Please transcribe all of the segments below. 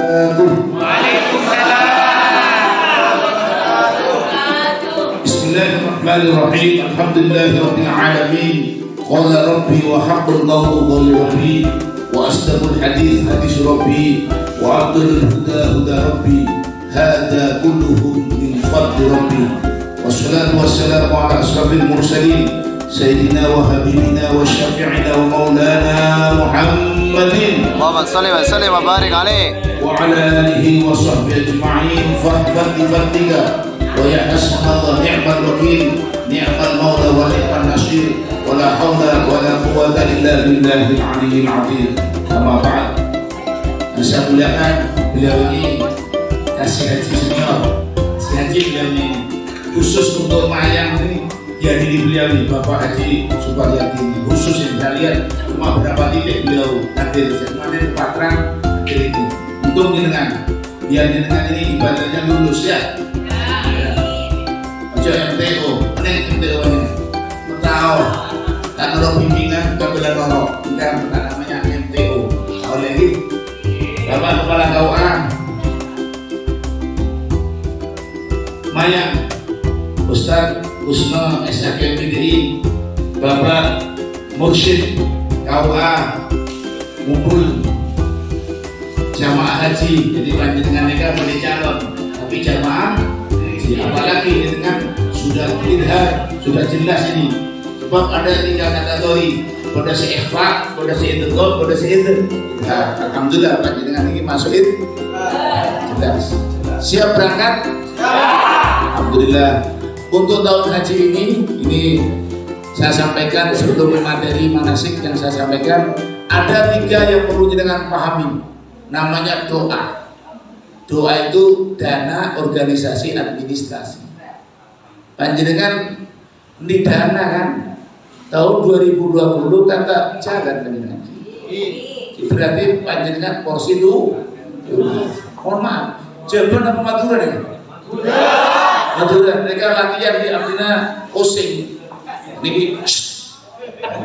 Bismillahirrahmanirrahim. Alhamdulillahirabbil alamin. Qala rabbi wa haqqul qawli rabbi wa asdaqul hadits hadits rabbi wa afdalul huda huda rabbi. Hadza kulluhu min fadli rabbi. Wassalatu wassalamu ala asrafil mursalin sayyidina wa habibina wa syafi'ina wa maulana Muhammadin. Allahumma shalli wa sallim wa barik alaihi wa ala alihi wa sahbihi ajma'in. Fahfad bi fadlika wa ya hasbunallahu ni'mal wakil ni'mal maula wa ni'man nasir wa la haula wa la quwwata illa billahil aliyyil azim. Amma ba'd. Saya muliakan beliau ini kasih haji senior. Si haji beliau ini khusus untuk mayang ini dihadiri beliau ini Bapak Haji Suparyadi ini. Khusus yang saya lihat cuma berapa titik beliau hadir. Kemarin Patran hadir ini. Untung jenengan biar jenengan ini ibadahnya lulus ya. Ojo MTO, meneng MTO ini. Tahu, tak noro bimbingan kebelan noro. Bukan namanya MTO. Tahu lagi? Bapak Kepala KUA Mayang Ustaz Usno SHK PDI, Bapak Mursyid KUA ngumpul jamaah haji. Jadi panjenengan mereka boleh calon, tapi jamaah apalagi dengan sudah idhar, sudah jelas ini. Sebab ada 3 kategori, pondasi ikhfa, pondasi idgham, pondasi idhar. Alhamdulillah panjenengan ini masuk itu jelas. Siap berangkat? Alhamdulillah. Untuk tahun haji ini saya sampaikan sebelum materi manasik yang saya sampaikan, ada 3 yang perlu jenengan pahami. Namanya doa. Doa itu dana organisasi administrasi. Panjenengan di dana kan tahun 2020 kata jalan panjenengan. Berarti panjenengan porsi itu. Mohon maaf. Jebon apa Madura nih? Madura. Mereka latihan di Abdina Osing. Niki.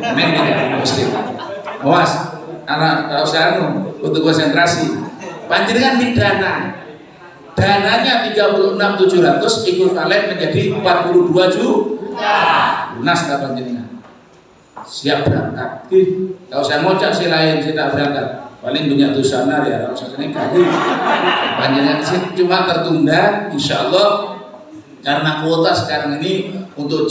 Neng Osing. Awas. Anak usaha untuk konsentrasi. Panjenengan di dananya 36.700 ekuivalen menjadi 42 juta. Lunas tak panjenengan? Siap berangkat. Kalau saya ngocak si lain saya tak berangkat. Paling punya dosana ya, kalau saya nikah. Panjenengan cuma tertunda, insya Allah karena kuota sekarang ini untuk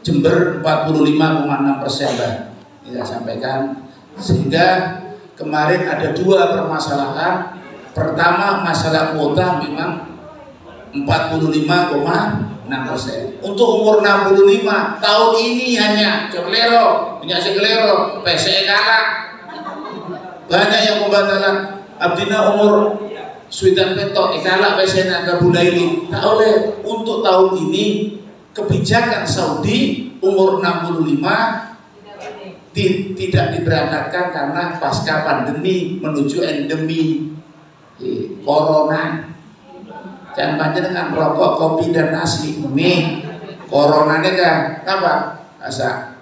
Jember 45,6% kita sampaikan. Sehingga kemarin ada 2 permasalahan. Pertama, masalah kuota memang 45,6%. Untuk umur 65 tahun ini hanya Ceklero, punya Ceklero, PSE kalah. Banyak yang pembatalan. Abdina umur Suidan Peto, kalah PSE naga Bulaili. Tak oleh. Untuk tahun ini kebijakan Saudi umur 65 tidak diberangkatkan karena pasca pandemi menuju endemi corona. Jangan panjenengan rokok, kopi dan nasi. Nih coronanya kan apa? Asa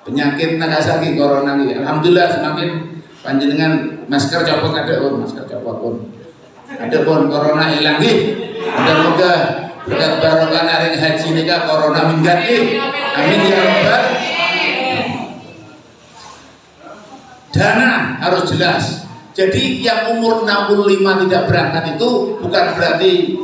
penyakit Nagasaki corona ini. Alhamdulillah semakin panjenengan masker copot ada pun, masker copot pun. Ada pun corona hilang nih. Moga-moga berkat barokah naring haji nika corona minggat nih. Amin ya rabbal. Dana harus jelas. Jadi yang umur 65 tidak berangkat itu bukan berarti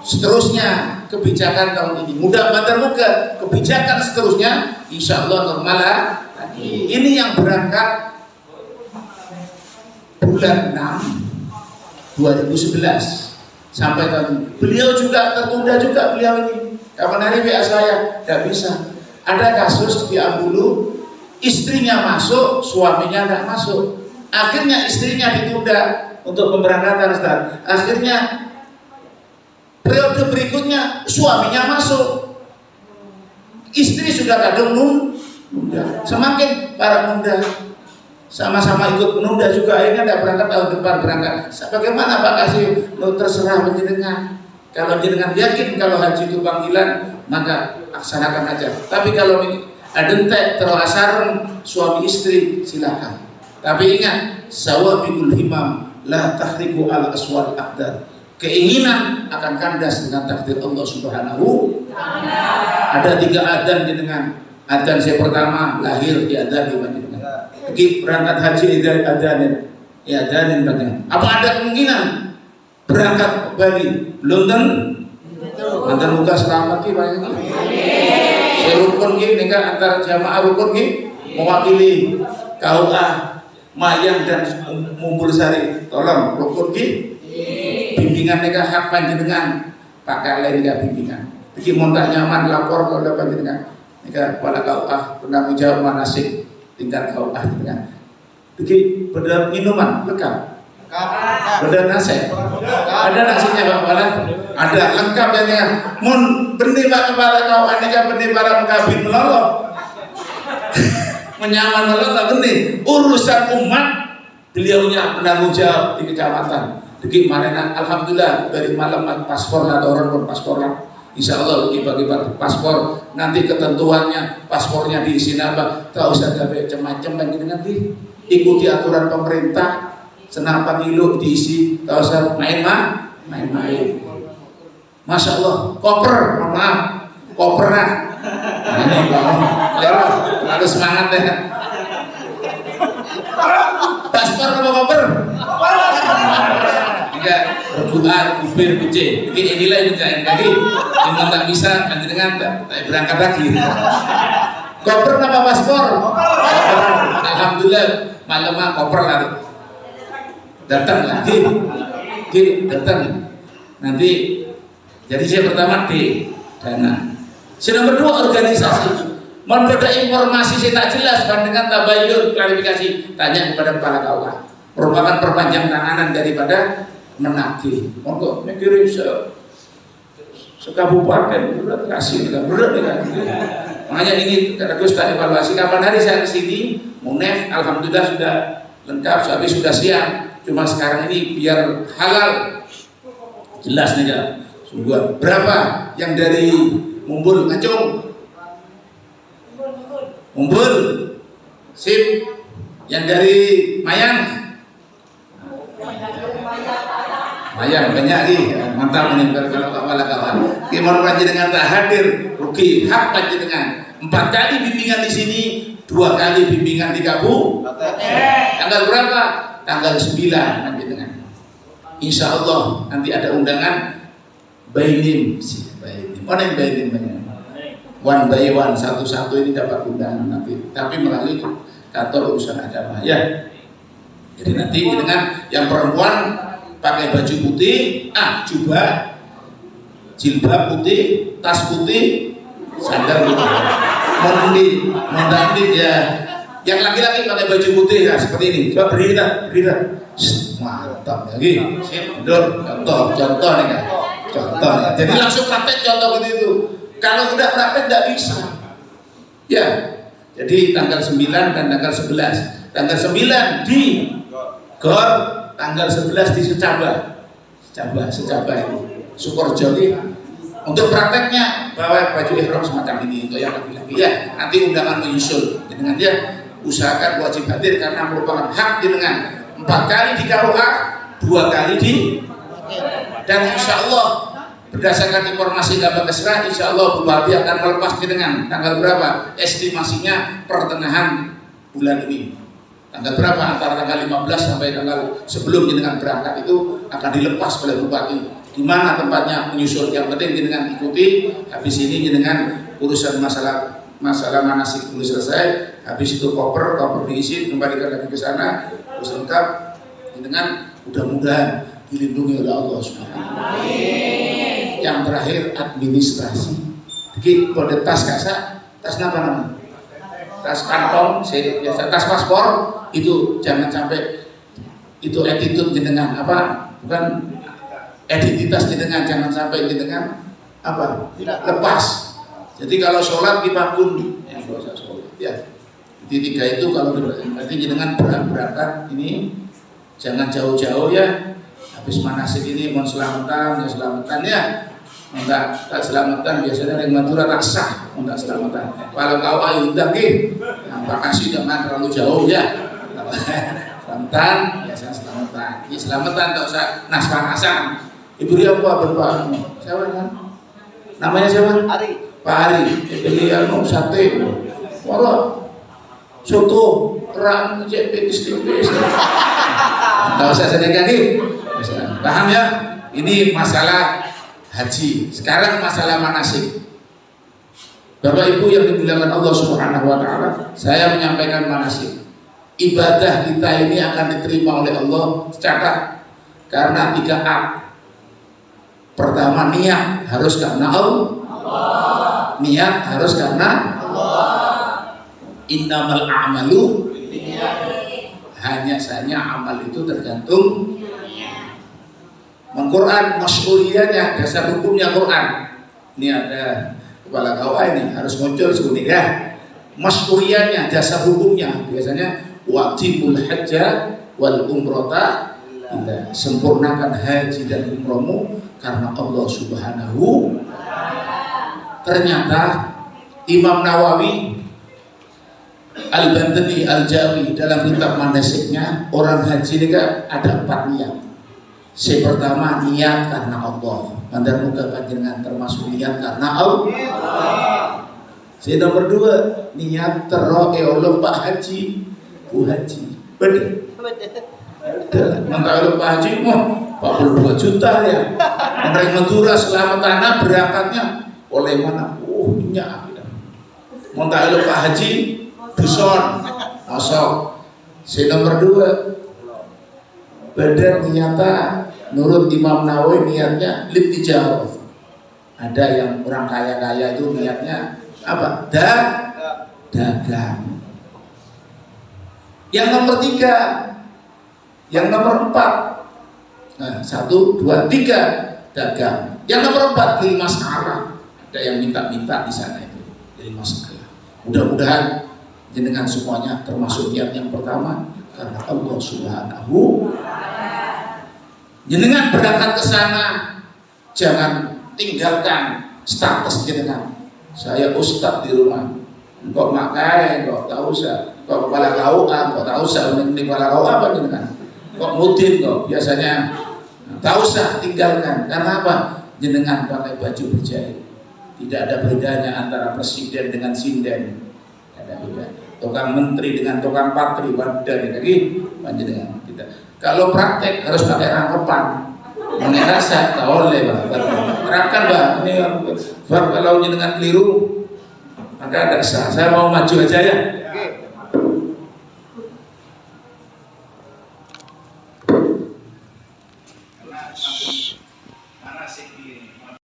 seterusnya kebijakan tahun ini. Mudah-mudahan kebijakan seterusnya insya Allah normal lah. Ini yang berangkat bulan 6 2011 sampai tahun. Beliau juga tertunda juga beliau ini. Kapan hari WA saya tidak bisa. Ada kasus di Ambulu. Istrinya masuk, suaminya nggak masuk. Akhirnya istrinya ditunda untuk pemberangkatan, Ustaz. Akhirnya periode berikutnya suaminya masuk. Istri sudah kadung nunda. Semakin para nunda, sama-sama ikut menunda juga. Akhirnya tidak berangkat tahun depan berangkat. Bagaimana Pak Kasih? Terserah menjenengan. Kalau jenengan yakin kalau haji itu panggilan, maka laksanakan aja. Tapi kalau adentek terasar suami istri silakan. Tapi ingat, sawabikul himam la tahriku al aswal aqdar. Keinginan akan kandas dengan takdir Allah Subhanahu. Ada 3 adzan jenengan. Adzan saya pertama lahir di adzan di panjenengan. Iki berangkat haji adzan ya adzan panjenengan. Apa ada kemungkinan berangkat ke Bali? Belum tentu. Nanti muka selamat ki panjenengan. Saya rukun ki nika antara jamaah rukun ki mewakili KUA Mayang dan Mumbul Sari. Tolong rukun ki bimbingan nika hak panjenengan. Pak kalian nika bimbingan. Iki mun tak nyaman lapor kepada panjenengan. Nika kepala KUA penanggung jawab manasik tingkat KUA jenengan. Iki beda minuman lengkap. Beda nasi. Ada nasinya Pak Kepala? Ada lengkap ya. Mun benih Pak Kepala KUA nika benih para mukabin melolo. Menyaman melolo tak benih. Urusan umat beliaunya penanggung jawab di kecamatan. Iki kemarin alhamdulillah dari malam paspor lah orang berpaspor lah. Insya Allah bagi paspor nanti ketentuannya paspornya diisi apa tak usah gawe macam-macam lagi nanti ikuti aturan pemerintah senapa kilo diisi tak usah main-main. Masya Allah koper mohon maaf koper nah ini lalu semangat deh paspor apa koper enggak rebutan kubir kucing inilah yang jangan lagi yang tak bisa nanti dengan tak berangkat lagi koper apa paspor alhamdulillah malam koper lah datang lagi datang nanti jadi saya pertama di dana saya nomor 2 organisasi mau ada informasi saya tak jelas dengan tabayun klarifikasi tanya kepada kepala KUA merupakan perpanjang tanganan daripada menagih. Monggo mikirin sekabupaten udah kasih udah kan. Makanya ini terus tak evaluasi kapan hari saya kesini Munef alhamdulillah sudah lengkap tapi sudah siap. Cuma sekarang ini biar halal jelas nih kan. Sungguh berapa yang dari Mumbul Ngacung? Mumbul sip yang dari Mayang Mayang banyak nih mantap ini kalau kawan-kawan gimana panjenengan tak hadir rugi hak panjenengan 4 kali bimbingan di sini 2 kali bimbingan di Kabupaten tanggal berapa? Tanggal 9 panjenengan Insya Allah nanti ada undangan Bainim mana yang Bainim one by one satu-satu ini dapat undangan nanti tapi melalui kantor urusan agama ya jadi nanti dengan yang perempuan pakai baju putih, jubah, jilbab putih, tas putih, sandal putih. Mondandit ya. Yang laki-laki pakai baju putih ya seperti ini. Coba berdiri dah. Mantap lagi. Contoh nih kan. Contoh. Jadi langsung praktek contoh itu. Kalau udah praktek tidak bisa. Ya. Jadi tanggal 9 dan tanggal 11. Tanggal 9 di Gor, tanggal 11 di Secabah ini Sukorejo ini untuk prakteknya bawa baju ihram semacam ini untuk yang laki-laki ya nanti undangan menyusul dengan dia usahakan wajib hadir karena merupakan hak dengan 4 kali di KUA 2 kali di dan insya Allah berdasarkan informasi dapat kesrah insya Allah Bupati akan melepas dengan tanggal berapa estimasinya pertengahan bulan ini tanggal berapa antara tanggal 15 sampai tanggal sebelum jenengan berangkat itu akan dilepas oleh Bupati di mana tempatnya menyusul yang penting jenengan ikuti habis ini jenengan urusan masalah manasik dulu selesai habis itu koper diisi kembalikan lagi ke sana terus lengkap jenengan mudah-mudahan dilindungi oleh Allah Subhanahu yang terakhir administrasi jadi kode tas kasak tas apa tas kantong biasa tas paspor itu jangan sampai itu attitude jenengan bukan identitas jenengan jangan sampai jenengan lepas jadi kalau sholat dipakun ya jadi 3 itu kalau berarti jenengan berangkat ini jangan jauh-jauh ya habis manasik ini mau selamatan ya tak selamatan biasanya yang Madura tak sah untuk selamatan kalau kau ayo undang Pak kasih jangan terlalu jauh ya selamatan biasanya selamatan Ya selamatan, tak usah nas-nasan. Ibu dia apa berpahamu? Siapa kan? Namanya siapa? Ari. Pak Ari. Beli sate. Wala. Soto. Kerang. Cepet. Istipis. Tak usah sedekah nih. Paham ya? Ini masalah haji. Sekarang masalah manasik. Bapak Ibu yang dimuliakan Allah Subhanahu wa taala, saya menyampaikan manasik. Ibadah kita ini akan diterima oleh Allah secara karena 3A. Pertama, niat harus karena Allah. Niat harus karena Allah. Innamal a'malu hanya saja amal itu tergantung Quran, masyhuriyahnya, dasar hukumnya Quran. Ini ada kepala KUA ini harus muncul sekunik ya. Masyhuriyahnya, dasar hukumnya biasanya wajibul hajjah wal umrata, sempurnakan haji dan umrohmu karena Allah Subhanahu. Ternyata Imam Nawawi Al-Bantani Al-Jawi dalam kitab manasiknya, orang haji ini kan ada 4 niat. Si pertama niat karena Allah, mandar muka panjenengan termasuk niat karena Allah. Si nomor 2 niat teroke oleh Pak Haji, Bu Haji, bener. Maka oleh Pak Haji, 42 juta ya. Orang Madura selama tanah berangkatnya oleh mana? Minyak. Maka oleh Pak Haji, Buson, Osok. Si nomor 2 badan niata menurut Imam Nawawi niatnya litijarah. Ada yang orang kaya-kaya itu niatnya apa? Dagang. Yang nomor 3, yang nomor 4. Nah, 1, 2, 3 dagang. Yang nomor 4 beli masalah. Ada yang minta-minta di sana itu beli masalah. Mudah-mudahan jenengan semuanya termasuk niat yang pertama karena Allah Subhanahu. Jenengan berangkat ke sana, jangan tinggalkan status jenengan. Saya ustadz di rumah, kok makai, kok tak usah, kok kepala KUA, kok tak usah, ini kepala KUA apa jenengan? Kok mudin kok, biasanya tak usah tinggalkan. Karena apa? Jenengan pakai baju berjahit. Tidak ada bedanya antara presiden dengan sinden. Tidak ada bedanya. Tukang menteri dengan tukang patri, badan lagi panjenengan kita. Kalau praktek harus pakai rangkepan. Mengenai rasa tak boleh Pak. Terapkan Pak. Ini kalau jenengan keliru maka ada sah. Saya mau maju aja ya.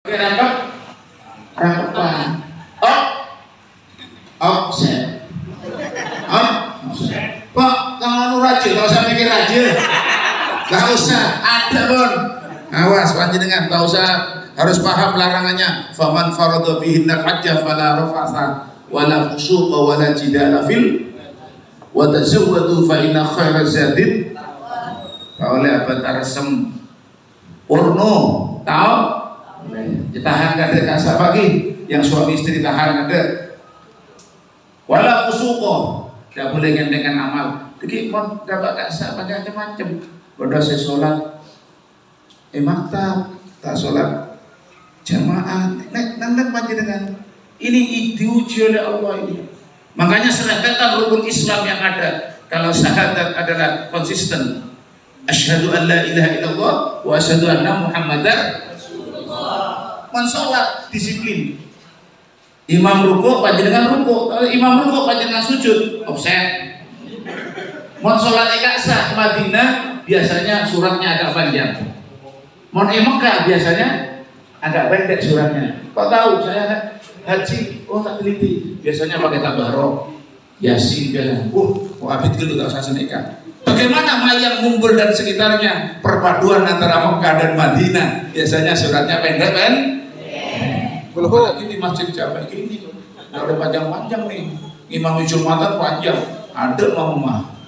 Oke, rangkepan. Offset. Pak, kamu rajin, kalau saya mikir rajin, gak usah, ada Bon. Awas panjenengan, gak usah, harus paham larangannya. Faman farada fihinna hajja fala rafatha wala fusuqa wala jidala fil wa tazawwadu fa inna khairaz zadid. Oleh abad arsem urno, tahu? Ditahan kada kasar pagi, yang suami istri tahan kada. Wala fusuqa. Tidak boleh dengan amal. Jadi mau dapat kasar pakai macam-macam. Pada saya sholat, maktab, tak sholat jamaah. Nang panjenengan. Ini diuji oleh Allah ini. Makanya seragatan rukun Islam yang ada. Kalau syahadat adalah konsisten. Asyhadu an la ilaha illallah wa asyhadu anna Muhammadar Rasulullah. Mensolat disiplin. Imam rukuk panjenengan rukuk, imam rukuk panjenengan sujud, offset. Mau sholat Iqsa Madinah biasanya suratnya agak panjang. Mau Mekah biasanya agak pendek suratnya. Kok tahu saya haji? Oh tak teliti. Biasanya pakai tabarok, Yasin biasa. Abid dulu tak usah senekan. Bagaimana mayang ngumpul dan sekitarnya perpaduan antara Mekah dan Madinah? Biasanya suratnya pendek kan? Kalau ini masjid Jawa ini ada panjang-panjang nih. Imam Jumatan panjang, ada mama.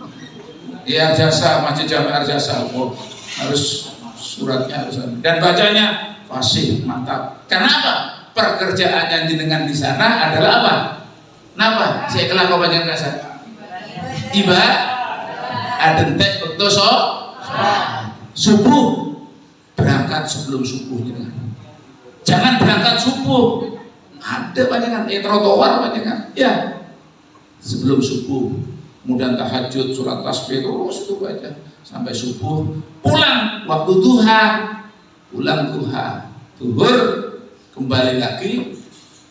Ya jasa masjid Jawa Jasa, harus suratnya harus dan bacanya fasih mantap. Kenapa? Pekerjaannya jenengan di sana adalah apa? Kenapa? Saya kelak kau banyak kasar. Ibadah, ada tek dosa. subuh berangkat sebelum subuh jenengan. Jangan berangkat subuh. Ada panjenengan trotoar panjenengan. Ya. Sebelum subuh, kemudian tahajud, surat tasbih terus itu baca sampai subuh. Pulang waktu duha. Pulang duha. Zuhur kembali lagi.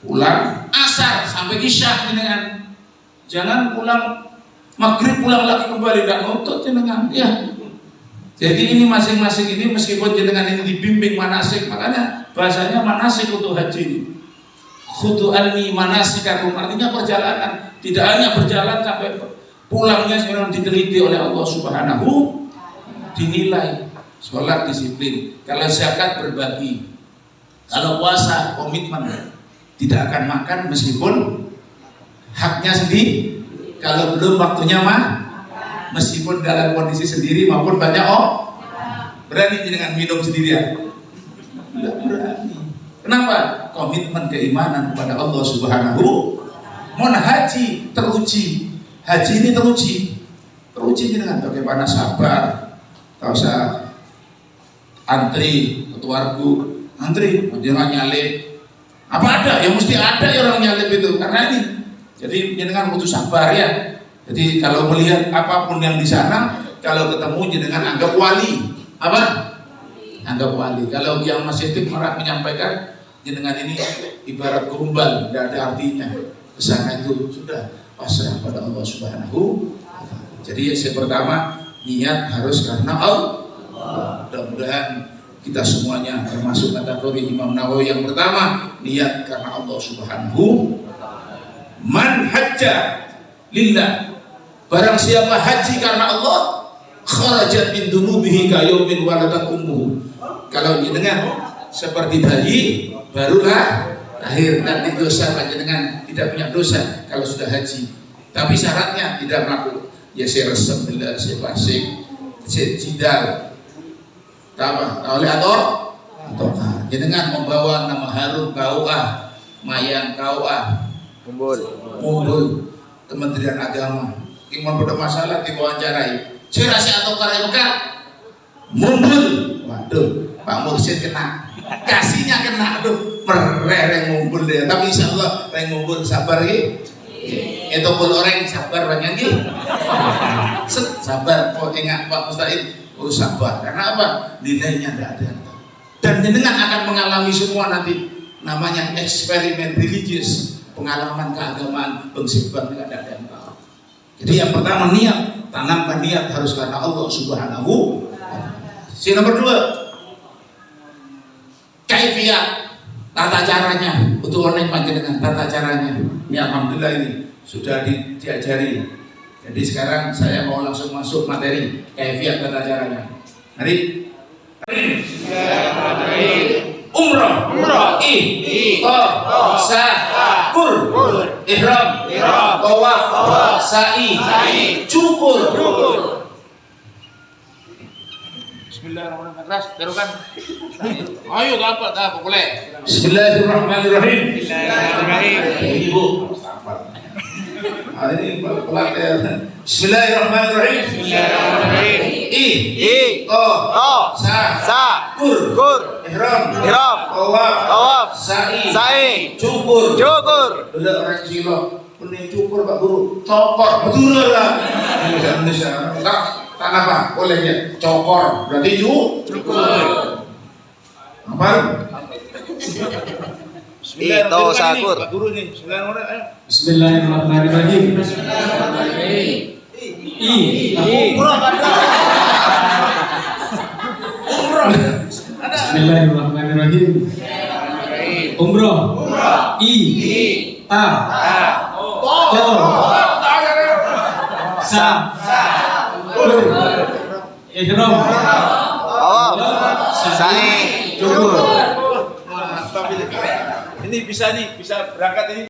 Pulang asar sampai isya jenengan. Jangan pulang maghrib pulang lagi kembali dan ngotot jenengan. Ya. Jadi ini masing-masing ini meskipun jenengan ini dibimbing manasik, makanya bahasanya manasik untuk haji ini. Khudu anni manasikakum, artinya perjalanan, tidak hanya berjalan sampai pulangnya sebenarnya diteliti oleh Allah Subhanahu, dinilai sholat disiplin, kalau zakat berbagi, kalau puasa komitmen, tidak akan makan meskipun haknya sendiri, kalau belum waktunya meskipun dalam kondisi sendiri maupun banyak berani dengan minum sendirian? Tidak berani. Kenapa? Komitmen keimanan kepada Allah Subhanahu. Mohon haji teruji. Haji ini teruji dengan bagaimana sabar. Tak usah antri ketuargu, antri jangan nyalip. Apa ada? Ya mesti ada ya orang nyalip itu karena ini. Jadi jenengan butuh sabar ya. Jadi kalau melihat apapun yang di sana, kalau ketemu jenengan anggap wali. Apa? Anggap wali. Kalau yang masih marah menyampaikan jenengan ini ibarat gombal, tidak ada artinya. Kesana itu sudah pasrah pada Allah Subhanahu. Jadi yang pertama niat harus karena Allah. Mudah-mudahan kita semuanya termasuk kategori Imam Nawawi yang pertama, niat karena Allah Subhanahu. Man hajja lillah, barang siapa haji karena Allah, kharajat min dunubihi ka yaumin waladat ummuhu. Kalau jenengan seperti bayi barulah lahir, nanti dosa panjenengan tidak punya dosa kalau sudah haji. Tapi syaratnya tidak melakukan ya resep bila pasik jidal oleh atau jenengan membawa nama harum kauah mayang kauah kumpul Kementerian Agama ingin pada masalah diwawancarai cerasi atau karayuka mumbul, waduh Pak Mursyid kena, kasihnya kena, aduh mereng mumbul deh. Tapi insya Allah reng mumbul sabar ya. Itu pun orang sabar banyak ya. Sabar, kok ingat Pak Mustahid, sabar. Karena apa? Nilainya tidak ada. Dan jenengan akan mengalami semua nanti namanya eksperimen religius, pengalaman keagamaan, pengsiban tidak ada yang tahu. Jadi yang pertama niat, tanamkan niat harus karena Allah Subhanahu. Si nomor dua, kaifiyat, tata caranya, untuk online panjenengan tata caranya. Ini alhamdulillah ini sudah diajari. Jadi sekarang saya mau langsung masuk materi kaifiyat tata caranya. Mari. Umrah, kur, ihram, tawaf, sa'i, cukur. Bismillahirrahmanirrahim. Terukan. Ayo dapat boleh. Bismillahirrahmanirrahim. Ibu. Ini pelan ya. Bismillahirrahmanirrahim. Kur, ihram, tawaf, sa'i, cukur. Udah orang cilok, kuning cukur Pak Guru, cokor, betul lah. Indonesia. Tanah apa? Boleh ya? Cokor, berarti cukur. Apa? Itu sakur. Pak Guru nih, Bismillahirrahmanirrahim. Bismillahirrahmanirrahim. Umroh. Ihram, sa'i, cukur. Ini bisa berangkat ini.